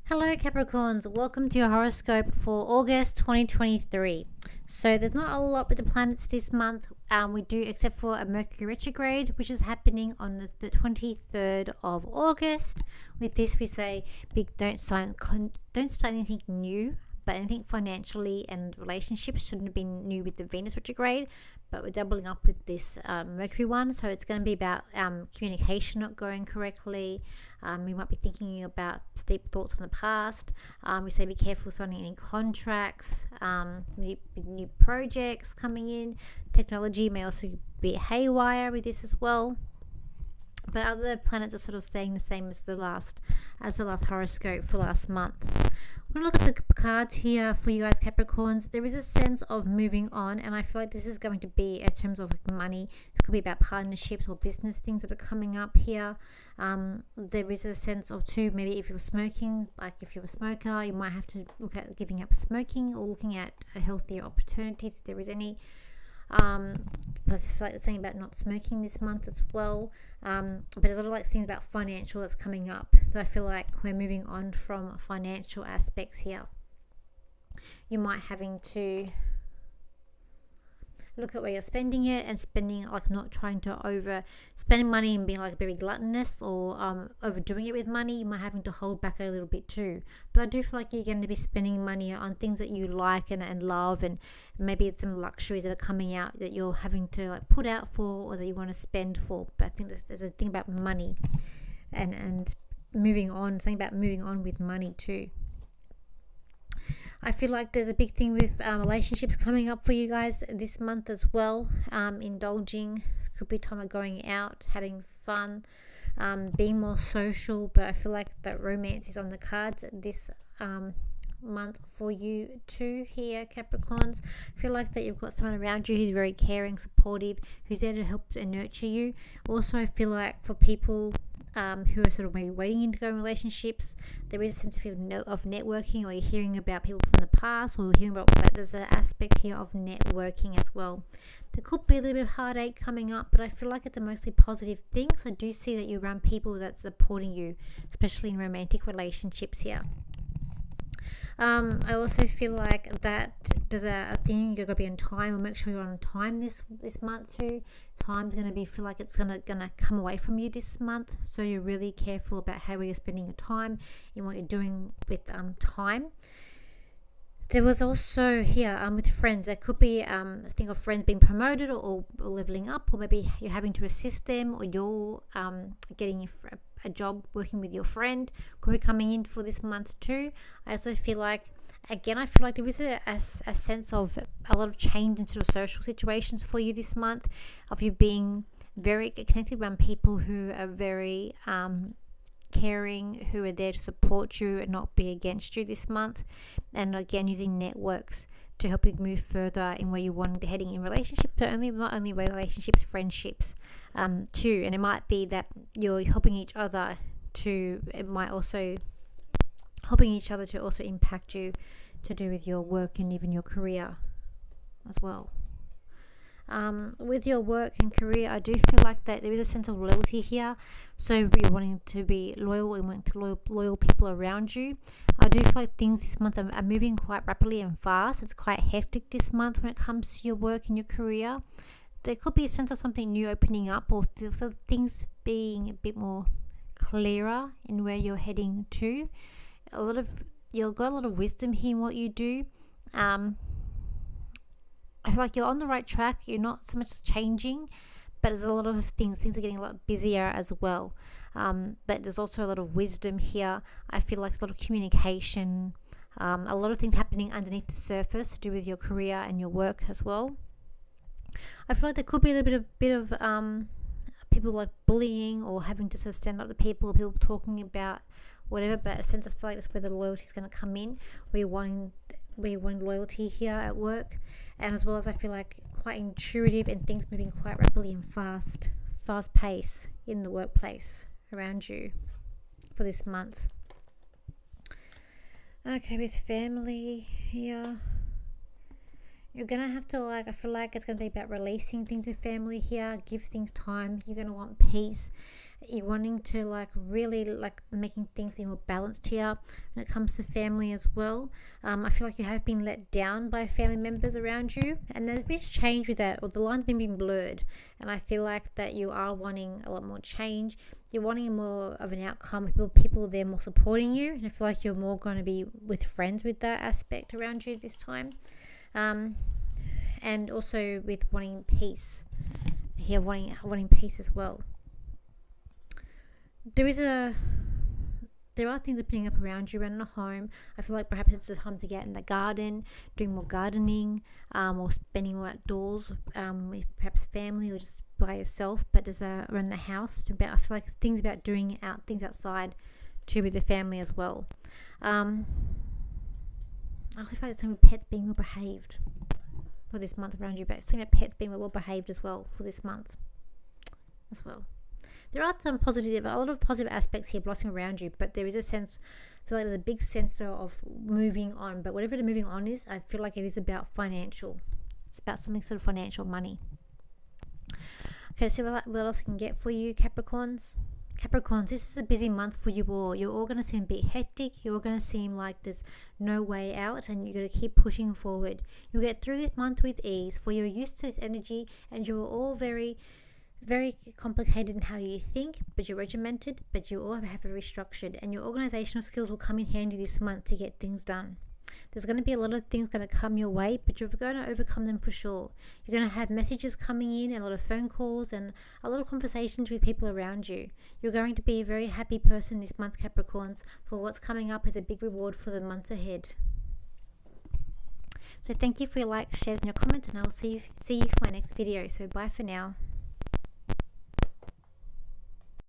Hello Capricorns, welcome to your horoscope for August 2023. So there's not a lot with the planets this month. We do, except for a Mercury retrograde, which is happening on the 23rd of August. With this, we say don't start anything new, but anything financially and relationships shouldn't have been new with the Venus retrograde. But we're doubling up with this Mercury one, so it's going to be about communication not going correctly. We might be thinking about deep thoughts on the past. We say be careful signing any contracts, new projects coming in. Technology may also be haywire with this as well. But other planets are sort of staying the same as the last horoscope for last month. When I look at the cards here for you guys Capricorns, there is a sense of moving on, and I feel like this is going to be in terms of money. This could be about partnerships or business things that are coming up here. There is a sense of too, maybe if you're smoking, like if you're a smoker, you might have to look at giving up smoking or looking at a healthier opportunity if there is any. But I feel like it's saying about not smoking this month as well. But there's a lot of like things about financial that's coming up that I feel like we're moving on from financial aspects here. You might having to look at where you're spending it and spending, like not trying to spending money and being like very gluttonous or overdoing it with money. You might having to hold back a little bit too. But I do feel like you're going to be spending money on things that you like and love, and maybe it's some luxuries that are coming out that you're having to like put out for or that you want to spend for. But I think there's a thing about money and moving on, something about moving on with money too. I feel like there's a big thing with relationships coming up for you guys this month as well. Indulging, could be time of going out, having fun, being more social. But I feel like that romance is on the cards this month for you too here, Capricorns. I feel like that you've got someone around you who's very caring, supportive, who's there to help and nurture you. Also, I feel like for people who are sort of maybe waiting to go in relationships, there is a sense of networking, or you're hearing about people from the past, or hearing about, but there's an aspect here of networking as well. There could be a little bit of heartache coming up, but I feel like it's a mostly positive thing. So I do see that you're around people that's supporting you, especially in romantic relationships here. I also feel like that there's a thing you're gonna be on time, or make sure you're on time this month too. Time's gonna feel like it's gonna come away from you this month, so you're really careful about how you're spending your time and what you're doing with time. There was also here with friends, there could be a thing of friends being promoted or leveling up, or maybe you're having to assist them, or you're getting a job working with your friend could be coming in for this month too. I also feel like, again, I feel like there is a sense of a lot of change in sort of social situations for you this month, of you being very connected around people who are very caring, who are there to support you and not be against you this month. And again, using networks to help you move further in where you want heading in relationships, but not only relationships, friendships too. And it might be that you're helping each other to also impact you to do with your work and even your career as well. With your work and career, I do feel like that there is a sense of loyalty here. So you're wanting to be loyal and wanting to loyal people around you. I do feel like things this month are moving quite rapidly and fast. It's quite hectic this month when it comes to your work and your career. There could be a sense of something new opening up, or for things being a bit more clearer in where you're heading to. You've got a lot of wisdom here in what you do. I feel like you're on the right track. You're not so much changing, but there's a lot of things are getting a lot busier as well. But there's also a lot of wisdom here. I feel like a lot of communication, a lot of things happening underneath the surface to do with your career and your work as well. I feel like there could be a bit of people like bullying, or having to sort of stand up to people talking about whatever, but a sense of feel like that's where the loyalty is going to come in, where you're wanting loyalty here at work. And as well as I feel like quite intuitive and things moving quite rapidly and fast pace in the workplace around you for this month. Okay, with family here, you're going to have to I feel like it's going to be about releasing things with family here. Give things time. You're going to want peace. You're wanting to like really like making things be more balanced here when it comes to family as well. I feel like you have been let down by family members around you, and there's been change with that, or the line's been being blurred. And I feel like that you are wanting a lot more change. You're wanting more of an outcome. People they're more supporting you, and I feel like you're more going to be with friends with that aspect around you this time. And also with wanting peace here, wanting peace as well. There are things opening up around you around the home. I feel like perhaps it's the time to get in the garden, doing more gardening, or spending more outdoors, with perhaps family or just by yourself. But there's around the house. I feel like things about doing things outside too with the family as well. I also feel like it's some pets being well behaved for this month around you, but some pets being well behaved as well for this month as well. There are a lot of positive aspects here blossoming around you, but there is a sense, I feel like there's a big sense of moving on. But whatever the moving on is, I feel like it is about financial. It's about something sort of financial, money. Okay, let's see what else I can get for you, Capricorns. Capricorns, this is a busy month for you all. You're all going to seem a bit hectic. You're all going to seem like there's no way out, and you're going to keep pushing forward. You'll get through this month with ease, for you're used to this energy, and you're all very complicated in how you think, but you're regimented, but you all have very structured, and your organizational skills will come in handy this month to get things done. There's going to be a lot of things going to come your way, but you're going to overcome them for sure. You're going to have messages coming in, a lot of phone calls, and a lot of conversations with people around you. You're going to be a very happy person this month, Capricorns, for what's coming up is a big reward for the months ahead. So thank you for your likes, shares, and your comments, and I will see you for my next video. So bye for now.